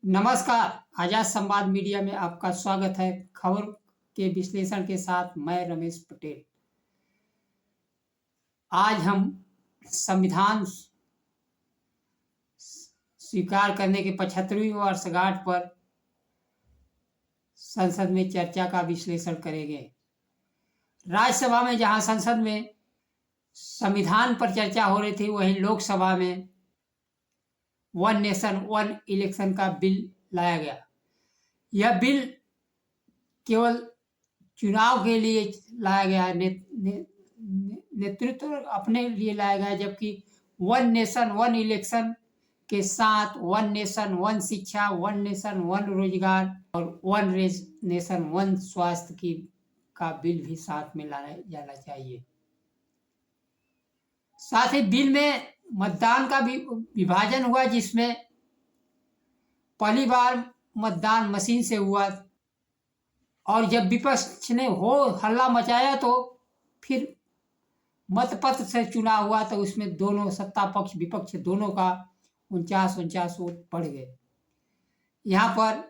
नमस्कार। आजाद संवाद मीडिया में आपका स्वागत है। खबर के विश्लेषण के साथ मैं रमेश पटेल। आज हम संविधान स्वीकार करने के 75वीं वर्षगांठ पर संसद में चर्चा का विश्लेषण करेंगे। राज्यसभा में जहां संसद में संविधान पर चर्चा हो रही थी, वहीं लोकसभा में वन नेशन वन इलेक्शन का बिल लाया गया। यह बिल केवल चुनाव के लिए लाया गया है, नेतृत्व अपने लिए लाया गया, जबकि वन नेशन वन इलेक्शन के साथ वन नेशन वन शिक्षा, वन नेशन वन रोजगार और वन नेशन वन स्वास्थ्य की का बिल भी साथ में लाया जाना चाहिए। साथ ही बिल में मतदान का भी विभाजन हुआ, जिसमें पहली बार मतदान मशीन से हुआ और जब विपक्ष ने हो हल्ला मचाया तो फिर मतपत्र से चुनाव हुआ, तो उसमें दोनों सत्ता पक्ष विपक्ष दोनों का 49 वोट बढ़ गए। यहाँ पर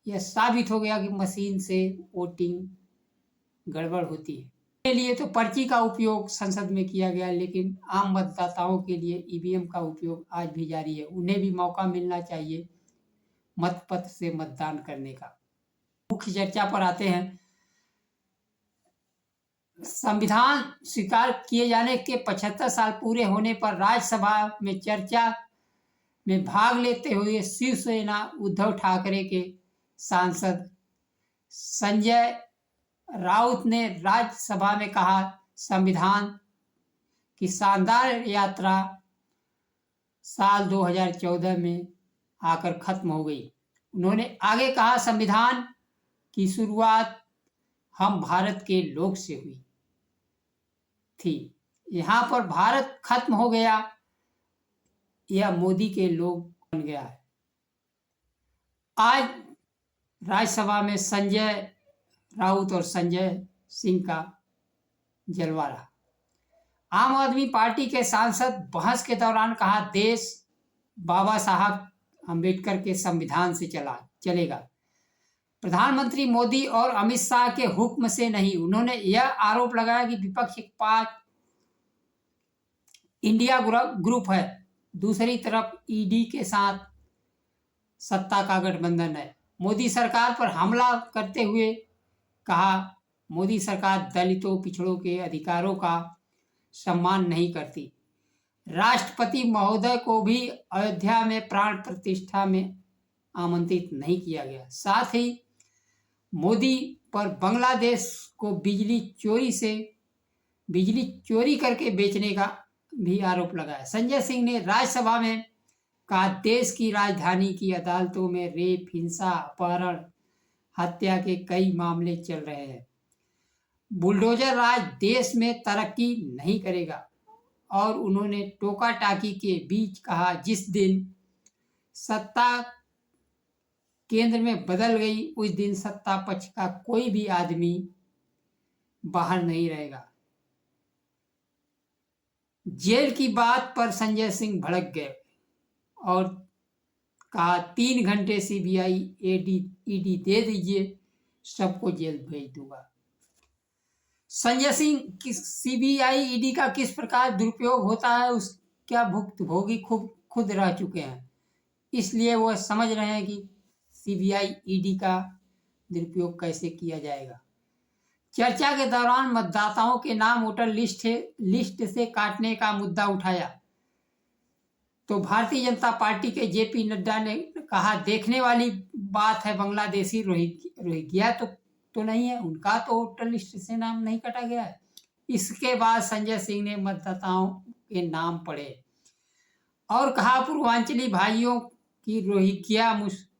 यह साबित हो गया कि मशीन से वोटिंग गड़बड़ होती है। इसके लिए तो पर्ची का उपयोग संसद में किया गया, लेकिन आम मतदाताओं के लिए ईवीएम का उपयोग आज भी जारी है। उन्हें भी मौका मिलना चाहिए मतपत्र से मतदान करने का। मुख्य चर्चा पर आते हैं। संविधान स्वीकार किए जाने के 75 साल पूरे होने पर राज्यसभा में चर्चा में भाग लेते हुए शिवसेना उद्धव ठाकरे के सांसद संजय राउत ने राज्यसभा में कहा, संविधान की शानदार यात्रा साल 2014 में आकर खत्म हो गई। उन्होंने आगे कहा, संविधान की शुरुआत हम भारत के लोग से हुई थी। यहाँ पर भारत खत्म हो गया, यह मोदी के लोग बन गया है। आज राज्यसभा में संजय राउत और संजय सिंह का जलवा रहा। आम आदमी पार्टी के सांसद बहस के दौरान कहा, देश बाबा साहब अंबेडकर के संविधान से चलेगा, प्रधानमंत्री मोदी और अमित शाह के हुक्म से नहीं। उन्होंने यह आरोप लगाया कि विपक्ष एक पांच इंडिया ग्रुप है, दूसरी तरफ ईडी के साथ सत्ता का गठबंधन है। मोदी सरकार पर हमला करते हुए कहा, मोदी सरकार दलितों पिछड़ों के अधिकारों का सम्मान नहीं करती। राष्ट्रपति महोदय को भी अयोध्या में प्राण प्रतिष्ठा में आमंत्रित नहीं किया गया। साथ ही मोदी पर बांग्लादेश को बिजली चोरी करके बेचने का भी आरोप लगाया। संजय सिंह ने राज्यसभा में कहा, देश की राजधानी की अदालतों में रेप, हिंसा, अपहरण, हत्या के कई मामले चल रहे हैं। बुलडोजर राज देश में तरक्की नहीं करेगा। और उन्होंने टोका टाकी के बीच कहा, जिस दिन सत्ता केंद्र में बदल गई, उस दिन सत्ता पक्ष का कोई भी आदमी बाहर नहीं रहेगा। जेल की बात पर संजय सिंह भड़क गए और कहा, 3 घंटे सीबीआई ईडी दे दीजिए, सबको जेल भेज दूंगा। संजय सिंह की सीबीआई ईडी का किस प्रकार दुरुपयोग होता है उसका भुक्तभोगी खुद रह चुके हैं, इसलिए वह समझ रहे हैं कि सीबीआई ईडी का दुरुपयोग कैसे किया जाएगा। चर्चा के दौरान मतदाताओं के नाम वोटर लिस्ट से काटने का मुद्दा उठाया तो भारतीय जनता पार्टी के जेपी नड्डा ने कहा, देखने वाली बात है, बांग्लादेशी रोहिंग्या तो नहीं है, उनका तो वोटर लिस्ट से नाम नहीं काटा गया है। इसके बाद संजय सिंह ने मतदाताओं के नाम पढ़े और कहा, पूर्वांचली भाइयों की रोहिंग्या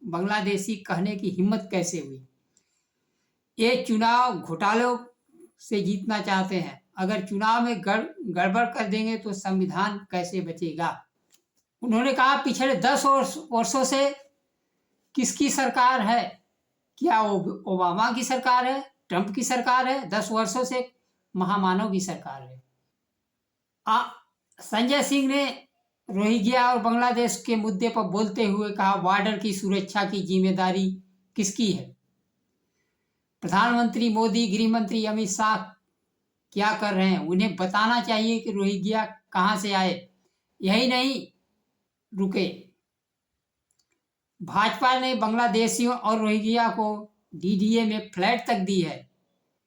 बांग्लादेशी कहने की हिम्मत कैसे हुई। ये चुनाव घोटालों से जीतना चाहते हैं, अगर चुनाव में गड़बड़ कर देंगे तो संविधान कैसे बचेगा। उन्होंने कहा, पिछले 10 वर्षों से किसकी सरकार है? क्या ओबामा की सरकार है, ट्रंप की सरकार है? 10 वर्षों से महामानव की सरकार है। संजय सिंह ने रोहिंग्या और बांग्लादेश के मुद्दे पर बोलते हुए कहा, बॉर्डर की सुरक्षा की जिम्मेदारी किसकी है? प्रधानमंत्री मोदी, गृह मंत्री अमित शाह क्या कर रहे हैं? उन्हें बताना चाहिए कि रोहिंग्या कहां से आए, यही नहीं रुके। भाजपा ने बांग्लादेशियों और रोहिंग्या को डीडीए में फ्लैट तक दी है।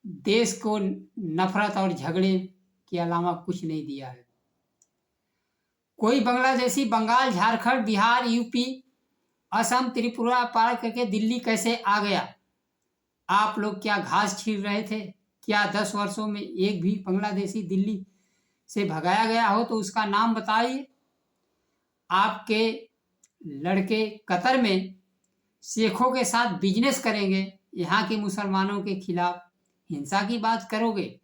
देश को नफरत और झगड़े के अलावा कुछ नहीं दिया है। कोई बांग्लादेशी बंगाल, झारखंड, बिहार, यूपी, असम, त्रिपुरा पार करके दिल्ली कैसे आ गया? आप लोग क्या घास छील रहे थे? क्या 10 वर्षों में एक भी बांग्लादेशी दिल्ली से भगाया गया हो तो उसका नाम बताइए। आपके लड़के कतर में शेखों के साथ बिजनेस करेंगे, यहाँ के मुसलमानों के खिलाफ हिंसा की बात करोगे।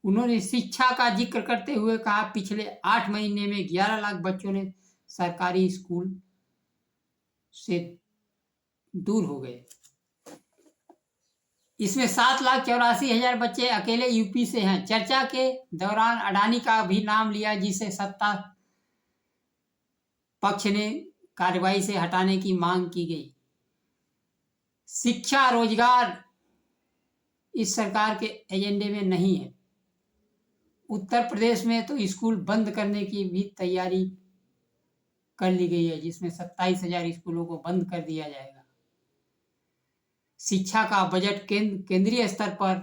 उन्होंने शिक्षा का जिक्र करते हुए कहा, पिछले 8 महीने में 11 लाख बच्चों ने सरकारी स्कूल से दूर हो गए। इसमें 7,84,000 बच्चे अकेले यूपी से हैं। चर्चा के दौरान अडानी का भी नाम लिया, जिसे सत्ता पक्ष ने कार्रवाई से हटाने की मांग की गई। शिक्षा, रोजगार इस सरकार के एजेंडे में नहीं है। उत्तर प्रदेश में तो स्कूल बंद करने की भी तैयारी कर ली गई है, जिसमें 27,000 स्कूलों को बंद कर दिया जाएगा। शिक्षा का बजट केंद्रीय स्तर पर